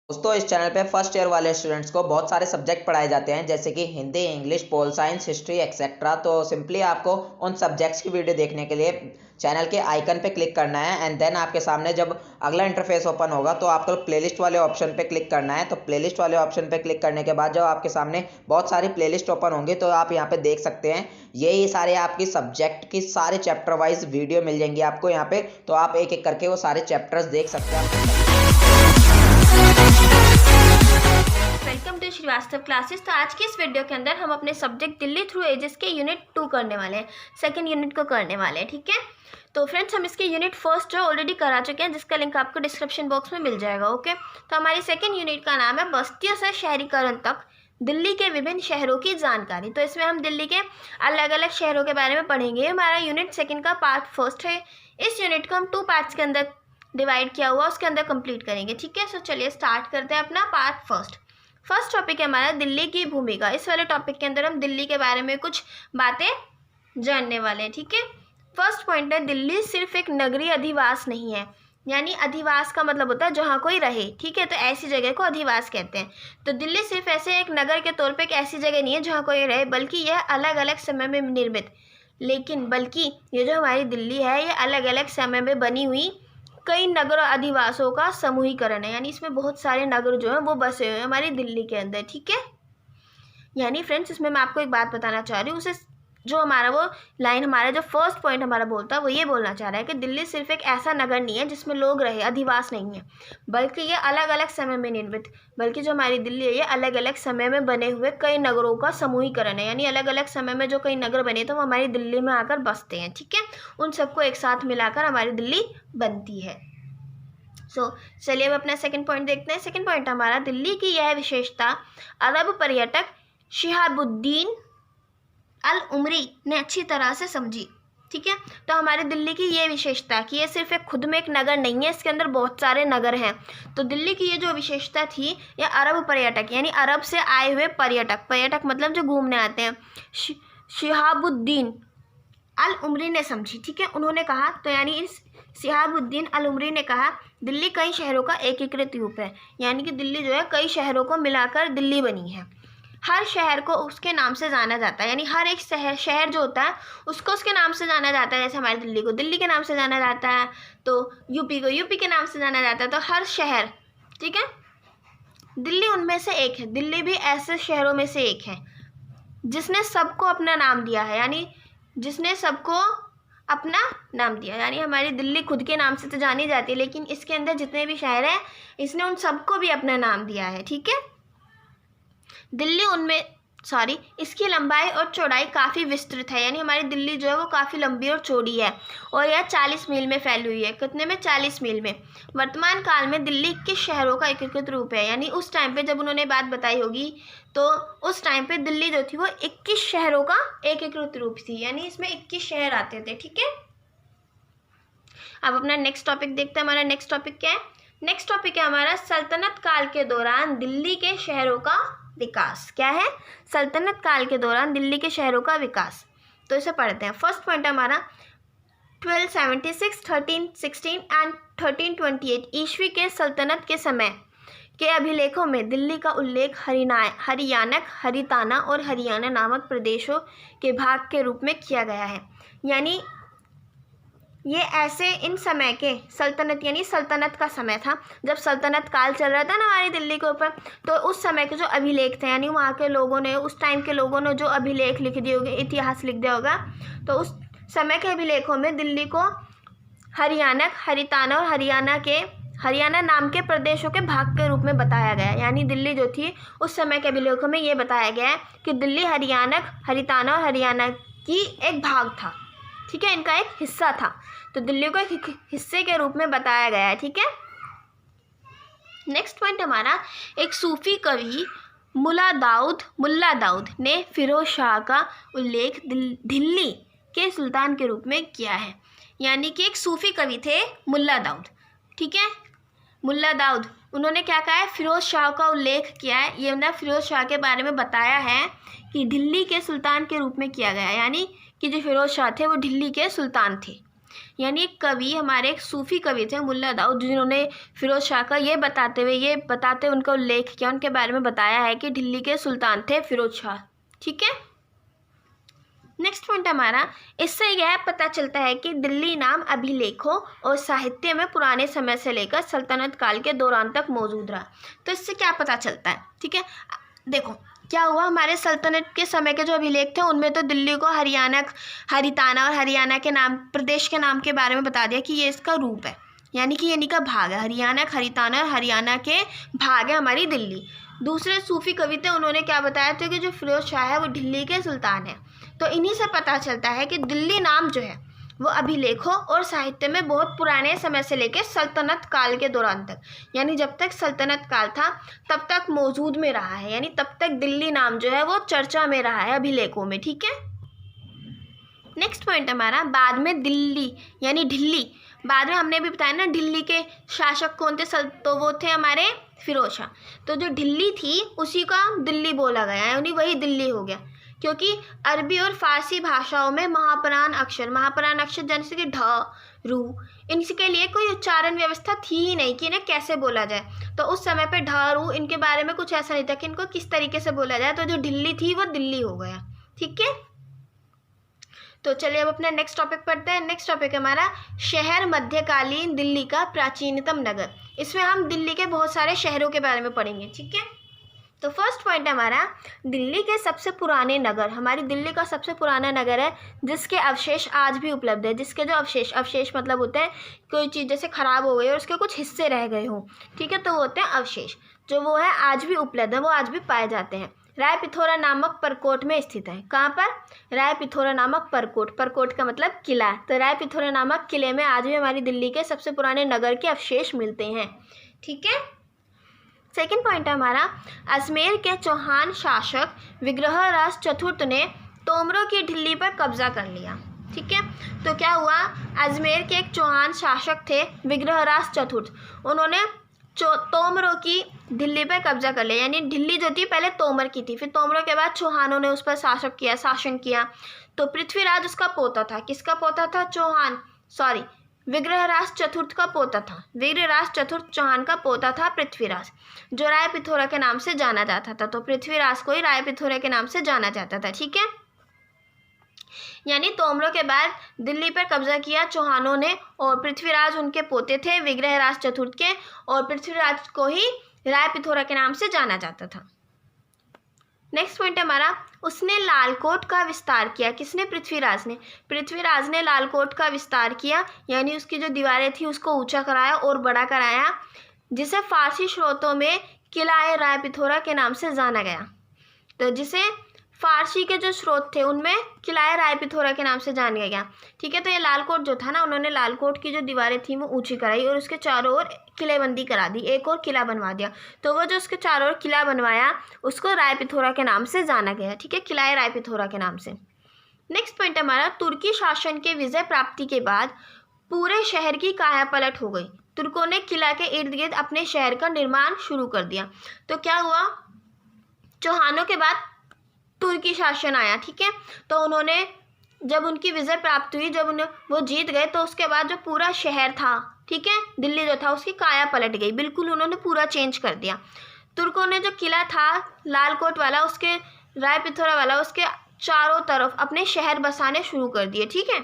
दोस्तों इस चैनल पे फर्स्ट ईयर वाले स्टूडेंट्स को बहुत सारे सब्जेक्ट पढ़ाए जाते हैं जैसे कि Hindi, English, pol science, history etcetera. तो सिंपली आपको उन सब्जेक्ट्स की वीडियो देखने के लिए चैनल के आइकन पे क्लिक करना है एंड देन आपके सामने जब अगला इंटरफेस ओपन होगा तो आपको प्लेलिस्ट वाले ऑप्शन पे क्लिक करना है। तो प्लेलिस्ट वाले ऑप्शन पे क्लिक करने के बाद जब आपके सामने बहुत सारी प्लेलिस्ट ओपन होंगी तो आप यहाँ पे देख सकते हैं ये सारे आपकी सब्जेक्ट की सारे चैप्टर वाइज वीडियो मिल जाएंगी आपको यहाँ पे। तो आप एक एक करके वो सारे चैप्टर्स देख सकते हैं। Welcome to Srivastava classes. तो आज की इस वीडियो के अंदर हम अपने सब्जेक्ट दिल्ली थ्रू एजेस के यूनिट 2 करने वाले हैं, सेकंड यूनिट को करने वाले हैं। ठीक है, तो फ्रेंड्स हम इसके यूनिट फर्स्ट जो ऑलरेडी करा चुके हैं जिसका लिंक आपको डिस्क्रिप्शन बॉक्स में मिल जाएगा। ओके, तो हमारी सेकंड यूनिट का नाम है बस्तियों से शहरीकरण तक दिल्ली के विभिन्न शहरों की जानकारी। तो इसमें हम दिल्ली के अलग अलग शहरों के बारे में पढ़ेंगे। हमारा यूनिट सेकेंड का पार्ट फर्स्ट है। इस यूनिट को हम 2 पार्ट्स के अंदर डिवाइड किया हुआ उसके अंदर कंप्लीट करेंगे। ठीक है, सो चलिए स्टार्ट करते हैं अपना पार्ट फर्स्ट टॉपिक है हमारा दिल्ली की भूमिका। इस वाले टॉपिक के अंदर हम दिल्ली के बारे में कुछ बातें जानने वाले हैं। ठीक है, फर्स्ट पॉइंट है दिल्ली सिर्फ एक नगरीय अधिवास नहीं है, यानी अधिवास का मतलब होता है जहाँ कोई रहे। ठीक है, तो ऐसी जगह को अधिवास कहते हैं। तो दिल्ली सिर्फ ऐसे एक नगर के तौर पे एक ऐसी जगह नहीं है जहाँ कोई रहे, बल्कि यह अलग अलग समय में निर्मित बल्कि ये जो हमारी दिल्ली है ये अलग अलग समय में बनी हुई कई नगर और अधिवासों का समूहीकरण है। यानी इसमें बहुत सारे नगर जो हैं वो बसे हुए हैं हमारी दिल्ली के अंदर। ठीक है, यानी फ्रेंड्स इसमें मैं आपको एक बात बताना चाह रही हूँ, उसे जो हमारा वो लाइन हमारा जो फर्स्ट पॉइंट हमारा बोलता है वो ये बोलना चाह रहा है कि दिल्ली सिर्फ एक ऐसा नगर नहीं है जिसमें लोग रहे, अधिवास नहीं है, बल्कि ये अलग अलग समय में निर्मित बल्कि जो हमारी दिल्ली है ये अलग अलग समय में बने हुए कई नगरों का समूहीकरण है। यानी अलग अलग समय में जो कई नगर बने तो वो हमारी दिल्ली में आकर बसते हैं। ठीक है, उन सबको एक साथ मिलाकर हमारी दिल्ली बनती है। चलिए अब अपना सेकंड पॉइंट देखते हैं। सेकंड पॉइंट हमारा दिल्ली की यह विशेषता अरब पर्यटक शिहाबुद्दीन अल उमरी ने अच्छी तरह से समझी। ठीक है, तो हमारे दिल्ली की ये विशेषता कि ये सिर्फ एक खुद में एक नगर नहीं है, इसके अंदर बहुत सारे नगर हैं। तो दिल्ली की ये जो विशेषता थी ये अरब पर्यटक यानी अरब से आए हुए पर्यटक मतलब जो घूमने आते हैं, शिहाबुद्दीन अल उमरी ने समझी। ठीक है, उन्होंने कहा, तो यानी इस शिहाबुद्दीन अल उमरी ने कहा दिल्ली कई शहरों का एकीकृत रूप है। यानी कि दिल्ली जो है कई शहरों को मिलाकर दिल्ली बनी है। हर शहर को उसके नाम से जाना जाता है, यानी हर एक शहर जो होता है उसको उसके नाम से जाना जाता है। जैसे हमारी दिल्ली को दिल्ली के नाम से जाना जाता है, तो यूपी को यूपी के नाम से जाना जाता है। तो हर शहर, ठीक है, दिल्ली उनमें से एक है। दिल्ली भी ऐसे शहरों में से एक है जिसने सबको अपना नाम दिया है, यानी जिसने सबको अपना नाम दिया। यानी हमारी दिल्ली खुद के नाम से तो जानी जाती है, लेकिन इसके अंदर जितने भी शहर हैं इसने उन सबको भी अपना नाम दिया है। ठीक है, दिल्ली इसकी लंबाई और चौड़ाई काफ़ी विस्तृत है। यानी हमारी दिल्ली जो है वो काफ़ी लंबी और चौड़ी है और यह 40 मील में फैली हुई है। कितने में? 40 मील में। वर्तमान काल में दिल्ली 21 शहरों का एकीकृत रूप है। यानी उस टाइम पे जब उन्होंने बात बताई होगी तो उस टाइम पे दिल्ली जो थी वो 21 शहरों का एकीकृत रूप थी, यानी इसमें 21 शहर आते थे। ठीक है, अब अपना नेक्स्ट टॉपिक देखते हैं। हमारा नेक्स्ट टॉपिक क्या है? नेक्स्ट टॉपिक है हमारा सल्तनत काल के दौरान दिल्ली के शहरों का विकास। क्या है? सल्तनत काल के दौरान दिल्ली के शहरों का विकास। तो इसे पढ़ते हैं। फर्स्ट पॉइंट है हमारा 1276, 1316 एंड 1328 ईस्वी के सल्तनत के समय के अभिलेखों में दिल्ली का उल्लेख हरियाणक, हरिताना और हरियाणा नामक प्रदेशों के भाग के रूप में किया गया है। यानी ये ऐसे इन समय के सल्तनत यानी सल्तनत का समय था जब सल्तनत काल चल रहा था ना हमारी दिल्ली के ऊपर, तो उस समय के जो अभिलेख थे यानी वहाँ के लोगों ने, उस टाइम के लोगों ने जो अभिलेख लिख दिए होंगे, इतिहास लिख दिया होगा, तो उस समय के अभिलेखों में दिल्ली को हरियाणक, हरिताना और हरियाणा नाम के प्रदेशों के भाग के रूप में बताया गया। यानी दिल्ली जो थी उस समय के अभिलेखों में ये बताया गया है कि दिल्ली हरियाणक, हरिताना और हरियाणा की एक भाग था। ठीक है, इनका एक हिस्सा था, तो दिल्ली को एक हिस्से के रूप में बताया गया है। ठीक है, नेक्स्ट पॉइंट हमारा एक सूफी कवि मुल्ला दाऊद ने फिरोज शाह का उल्लेख दिल्ली के सुल्तान के रूप में किया है। यानी कि एक सूफी कवि थे मुल्ला दाऊद। ठीक है, मुल्ला दाऊद उन्होंने क्या कहा है? फिरोज शाह का उल्लेख किया है। ये मतलब फिरोज शाह के बारे में बताया है कि दिल्ली के सुल्तान के रूप में किया गया है। यानी कि जो फिरोज शाह थे वो दिल्ली के सुल्तान थे। यानी एक कवि, हमारे एक सूफी कवि थे मुल्ला दाऊद, जिन्होंने फिरोज शाह का ये बताते उनका उल्लेख किया, उनके बारे में बताया है कि दिल्ली के सुल्तान थे फिरोज शाह। ठीक है, नेक्स्ट पॉइंट हमारा, इससे यह पता चलता है कि दिल्ली नाम अभिलेखों और साहित्य में पुराने समय से लेकर सल्तनत काल के दौरान तक मौजूद रहा। तो इससे क्या पता चलता है? ठीक है, देखो क्या हुआ, हमारे सल्तनत के समय के जो अभिलेख थे उनमें तो दिल्ली को हरिताना और हरियाणा के नाम, प्रदेश के नाम के बारे में बता दिया कि ये इसका रूप है, यानी कि ये इन्हीं का भाग है। हरिताना और हरियाणा के भाग है हमारी दिल्ली। दूसरे सूफी कवि थे, उन्होंने क्या बताया था कि जो फिरोज शाह है वो दिल्ली के सुल्तान है। तो इन्हीं से पता चलता है कि दिल्ली नाम जो है वो अभिलेखों और साहित्य में बहुत पुराने समय से लेकर सल्तनत काल के दौरान तक, यानी जब तक सल्तनत काल था तब तक मौजूद में रहा है, यानी तब तक दिल्ली नाम जो है वो चर्चा में रहा है अभिलेखों में। ठीक है, नेक्स्ट पॉइंट हमारा, बाद में दिल्ली यानी ढिल्ली, बाद में हमने भी बताया ना दिल्ली के शासक कौन थे, तो वो थे हमारे फिरोज शाह। तो जो दिल्ली थी उसी का दिल्ली बोला गया, यानी वही दिल्ली हो गया, क्योंकि अरबी और फारसी भाषाओं में महाप्राण अक्षर जैसे कि ढ, रू, इनके लिए कोई उच्चारण व्यवस्था थी ही नहीं कि इन्हें कैसे बोला जाए। तो उस समय पे ढ, रू, इनके बारे में कुछ ऐसा नहीं था कि इनको किस तरीके से बोला जाए। तो जो दिल्ली थी वो दिल्ली हो गया। ठीक है, तो चलिए अब अपना नेक्स्ट टॉपिक पढ़ते हैं। नेक्स्ट टॉपिक हमारा शहर मध्यकालीन दिल्ली का प्राचीनतम नगर। इसमें हम दिल्ली के बहुत सारे शहरों के बारे में पढ़ेंगे। ठीक है, तो फर्स्ट पॉइंट हमारा, दिल्ली के सबसे पुराने नगर। हमारी दिल्ली का सबसे पुराना नगर है जिसके अवशेष आज भी उपलब्ध है। जिसके जो अवशेष मतलब होते हैं कोई चीज़ जैसे ख़राब हो गई और उसके कुछ हिस्से रह गए हों, ठीक है, तो वो होते हैं अवशेष, जो वो है आज भी उपलब्ध है, वो आज भी पाए जाते हैं। राय पिथौरा नामक परकोट में स्थित है। कहाँ पर? राय पिथौरा नामक परकोट का मतलब किला। तो राय पिथौरा नामक किले में आज भी हमारी दिल्ली के सबसे पुराने नगर के अवशेष मिलते हैं। ठीक है, सेकेंड पॉइंट है हमारा, अजमेर के चौहान शासक विग्रहराज चतुर्थ ने तोमरों की दिल्ली पर कब्जा कर लिया। ठीक है, तो क्या हुआ, अजमेर के एक चौहान शासक थे विग्रहराज चतुर्थ, उन्होंने तोमरों की दिल्ली पर कब्जा कर लिया। यानी दिल्ली जो थी पहले तोमर की थी, फिर तोमरों के बाद चौहानों ने उस पर शासन किया। तो पृथ्वीराज उसका पोता था। किसका पोता था? विग्रहराज चतुर्थ का पोता था। विग्रहराज चतुर्थ चौहान का पोता था पृथ्वीराज, जो राय पिथौरा के नाम से जाना जाता था। तो पृथ्वीराज को ही राय पिथौरा के नाम से जाना जाता था। ठीक है, यानी तोमरों के बाद दिल्ली पर कब्जा किया चौहानों ने, और पृथ्वीराज उनके पोते थे विग्रहराज चतुर्थ के, और पृथ्वीराज को ही राय पिथौरा के नाम से जाना जाता था। नेक्स्ट पॉइंट हमारा, उसने लालकोट का विस्तार किया। किसने? पृथ्वीराज ने लालकोट का विस्तार किया, यानी उसकी जो दीवारें थी उसको ऊंचा कराया और बड़ा कराया, जिसे फारसी स्रोतों में किला राय पिथौरा के नाम से जाना गया। तो जिसे फारसी के जो स्रोत थे उनमें किला राय पिथौरा के नाम से जाना गया। ठीक है, तो ये लालकोट जो था ना, उन्होंने लालकोट की जो दीवारें थी वो ऊंची कराई और उसके चारों ओर किलेबंदी करा दी, एक और किला बनवा दिया। तो वो जो उसके चारों ओर किला बनवाया उसको राय पिथौरा के नाम से जाना गया। ठीक है, किला राय पिथौरा के नाम से। नेक्स्ट पॉइंट हमारा, तुर्की शासन के विजय प्राप्ति के बाद पूरे शहर की काया पलट हो गई। तुर्कों ने किला के इर्द गिर्द अपने शहर का निर्माण शुरू कर दिया। तो क्या हुआ, चौहानों के बाद तुर्की शासन आया। ठीक है, तो उन्होंने जब उनकी विजय प्राप्त हुई, जब उन्हें वो जीत गए, तो उसके बाद जो पूरा शहर था, ठीक है, दिल्ली जो था उसकी काया पलट गई, बिल्कुल उन्होंने पूरा चेंज कर दिया। तुर्कों ने जो किला था लालकोट वाला, उसके राय पिथौरा वाला, उसके चारों तरफ अपने शहर बसाने शुरू कर दिए। ठीक है,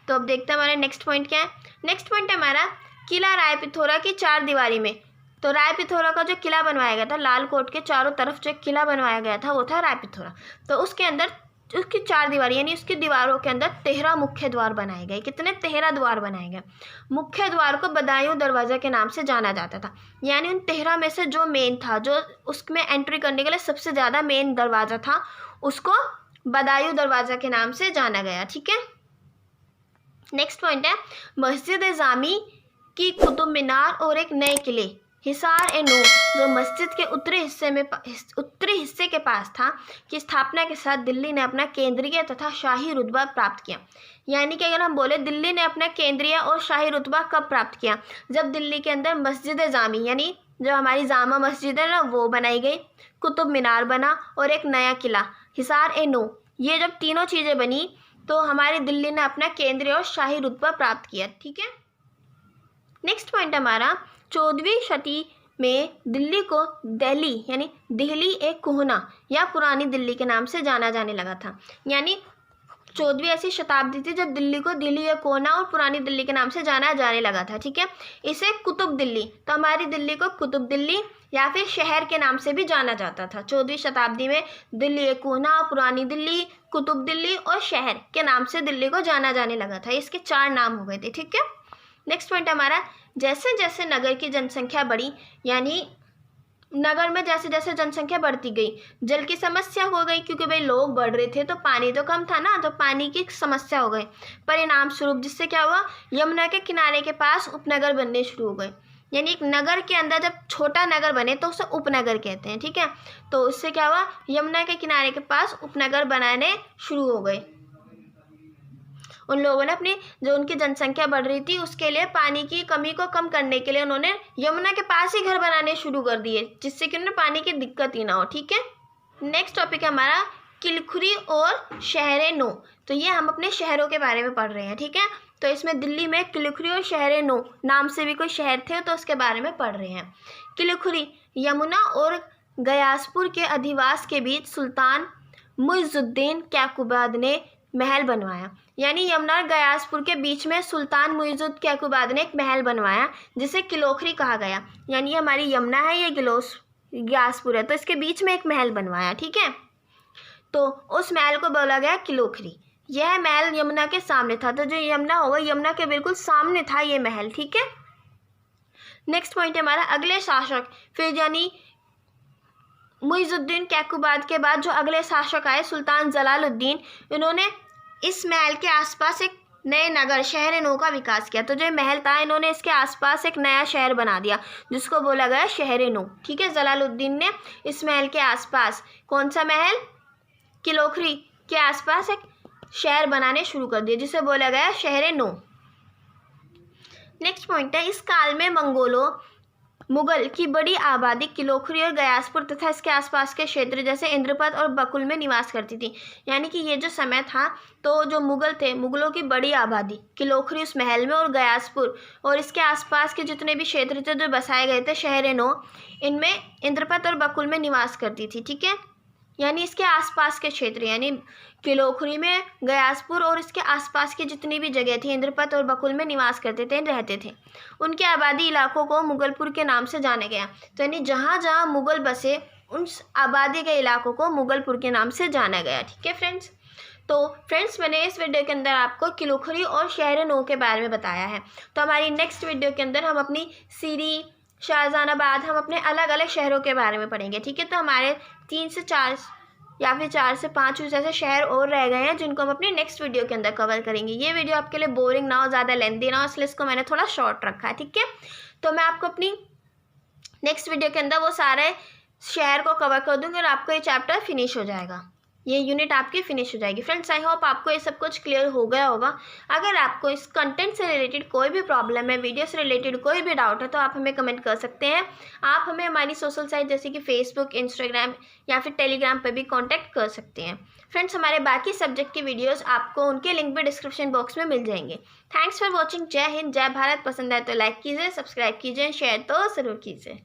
तो अब देखते हैं हमारे नेक्स्ट पॉइंट क्या है। नेक्स्ट पॉइंट है हमारा, किला राय पिथौरा की चार दीवारी में। तो राय पिथौरा का जो किला बनवाया गया था, लालकोट के चारों तरफ जो किला बनवाया गया था वो था राय पिथौरा। तो उसके अंदर उसकी चार दीवारी यानी उसकी दीवारों के अंदर 13 मुख्य द्वार बनाए गए। कितने? 13 द्वार बनाए गए। मुख्य द्वार को बदायूं दरवाज़ा के नाम से जाना जाता था। यानी उन 13 में से जो मेन था, जो उसमें एंट्री करने के लिए सबसे ज़्यादा मेन दरवाज़ा था, उसको बदायूं दरवाज़ा के नाम से जाना गया। ठीक है, नेक्स्ट पॉइंट है, मस्जिद जामी की कुतुब मीनार और एक नए किले हिसार ए नूर, जो मस्जिद के उत्तरी हिस्से के पास था, की स्थापना के साथ दिल्ली ने अपना केंद्रीय तथा शाही रुतबा प्राप्त किया। यानी कि अगर हम बोले दिल्ली ने अपना केंद्रीय और शाही रुतबा कब प्राप्त किया? जब दिल्ली के अंदर मस्जिद जामी यानी जो हमारी जामा मस्जिद है ना वो बनाई गई, कुतुब मीनार बना और एक नया किला हिसार ए नूर, ये जब तीनों चीज़ें बनी तो हमारी दिल्ली ने अपना केंद्रीय और शाही रुतबा प्राप्त किया। ठीक है, नेक्स्ट पॉइंट हमारा 14वीं शती में दिल्ली को दिल्ली यानी दिल्ली एक कोहना या पुरानी दिल्ली के नाम से जाना जाने लगा था। यानी 14वीं ऐसी शताब्दी थी जब दिल्ली को दिल्ली एक कोहना और पुरानी दिल्ली के नाम से जाना जाने लगा था। ठीक है, इसे कुतुब दिल्ली, तो हमारी दिल्ली को कुतुब दिल्ली या फिर शहर के नाम से भी जाना जाता था। 14वीं शताब्दी में दिल्ली एक कोहना, पुरानी दिल्ली, कुतुब दिल्ली और शहर के नाम से दिल्ली को जाना जाने लगा था। इसके 4 नाम हो गए थे। ठीक है, नेक्स्ट पॉइंट हमारा जैसे जैसे नगर की जनसंख्या बढ़ी, यानी नगर में जैसे जैसे जनसंख्या बढ़ती गई, जल की समस्या हो गई, क्योंकि भाई लोग बढ़ रहे थे तो पानी तो कम था ना, तो पानी की समस्या हो गई। परिणाम स्वरूप जिससे क्या हुआ, यमुना के किनारे के पास उपनगर बनने शुरू हो गए। यानी एक नगर के अंदर जब छोटा नगर बने तो उसे उपनगर कहते हैं। ठीक है, तो उससे क्या हुआ, यमुना के किनारे के पास उपनगर बनाने शुरू हो गए। उन लोगों ने अपनी जो उनकी जनसंख्या बढ़ रही थी उसके लिए पानी की कमी को कम करने के लिए उन्होंने यमुना के पास ही घर बनाने शुरू कर दिए, जिससे कि उन्हें पानी की दिक्कत ही ना हो। ठीक है, नेक्स्ट टॉपिक है हमारा किलखुरी और शहर नो। तो ये हम अपने शहरों के बारे में पढ़ रहे हैं। ठीक है, तो इसमें दिल्ली में किलखुरी और शहर नो नाम से भी कोई शहर थे, तो उसके बारे में पढ़ रहे हैं। किलखुरी यमुना और गयासपुर के अधिवास के बीच सुल्तान मुइजुद्दीन कैकुबाद ने महल बनवाया। यानी यमुना और गयासपुर के बीच में सुल्तान मुइजुद्दीन कैकुबाद ने एक महल बनवाया जिसे किलोखरी कहा गया। यानी हमारी यमुना है, ये गयासपुर है, तो इसके बीच में एक महल बनवाया। ठीक है, तो उस महल को बोला गया किलोखरी। यह महल यमुना के सामने था, तो जो यमुना होगा यमुना के बिल्कुल सामने था ये महल। ठीक है, नेक्स्ट पॉइंट है हमारा अगले शासक, फिर यानी मुइजुद्दीन कैकुबाद के बाद जो अगले शासक आए सुल्तान जलालुद्दीन, इन्होंने इस महल के आसपास एक नए नगर शहर नो का विकास किया। तो जो महल था इन्होंने इसके आसपास एक नया शहर बना दिया जिसको बोला गया शहर नो। ठीक है, जलालुद्दीन ने इस महल के आसपास, कौन सा महल, किलोखरी के आसपास एक शहर बनाने शुरू कर दिया जिसे बोला गया शहर नो। नेक्स्ट पॉइंट है इस काल में मुगल की बड़ी आबादी किलोखरी और गयासपुर तथा इसके आसपास के क्षेत्र जैसे इंद्रपत और बकुल में निवास करती थी। यानी कि ये जो समय था तो जो मुगल थे, मुगलों की बड़ी आबादी किलोखरी उस महल में और गयासपुर और इसके आसपास के जितने भी क्षेत्र थे जो बसाए गए थे शहर नो, इनमें इंद्रपत और बकुल में निवास करती थी। ठीक है, यानी इसके आसपास के क्षेत्र, यानी किलोखरी में, गयासपुर और इसके आसपास की जितनी भी जगह थी इंद्रपत और बकुल में निवास करते थे, रहते थे। उनके आबादी इलाकों को मुगलपुर के नाम से जाना गया। तो यानी जहाँ जहाँ मुगल बसे उन आबादी के इलाकों को मुगलपुर के नाम से जाना गया। ठीक है फ्रेंड्स, तो फ्रेंड्स मैंने इस वीडियो के अंदर आपको किलोखरी और शहर नो के बारे में बताया है। तो हमारी नेक्स्ट वीडियो के अंदर हम अपनी सीरी, शाहजहानाबाद, हम अपने अलग अलग शहरों के बारे में पढ़ेंगे। ठीक है, तो हमारे 3 से 4 या फिर 4 से 5 जैसे शहर और रह गए हैं जिनको हम अपनी नेक्स्ट वीडियो के अंदर कवर करेंगे। ये वीडियो आपके लिए बोरिंग ना हो, ज़्यादा लेंथी ना हो, इसलिए इसको मैंने थोड़ा शॉर्ट रखा है। ठीक है, तो मैं आपको अपनी नेक्स्ट वीडियो के अंदर वो सारे शहर को कवर कर दूँगी और आपको ये चैप्टर फिनिश हो जाएगा, ये यूनिट आपकी फिनिश हो जाएगी। फ्रेंड्स आई होप आपको ये सब कुछ क्लियर हो गया होगा। अगर आपको इस कंटेंट से रिलेटेड कोई भी प्रॉब्लम है, वीडियो से रिलेटेड कोई भी डाउट है, तो आप हमें कमेंट कर सकते हैं। आप हमें हमारी सोशल साइट जैसे कि फेसबुक, इंस्टाग्राम या फिर टेलीग्राम पर भी कॉन्टैक्ट कर सकते हैं। फ्रेंड्स हमारे बाकी सब्जेक्ट की वीडियोज़ आपको उनके लिंक भी डिस्क्रिप्शन बॉक्स में मिल जाएंगे। Thanks for watching. जय हिंद, जय भारत। पसंद आए तो लाइक कीजिए, सब्सक्राइब कीजिए, शेयर तो ज़रूर कीजिए।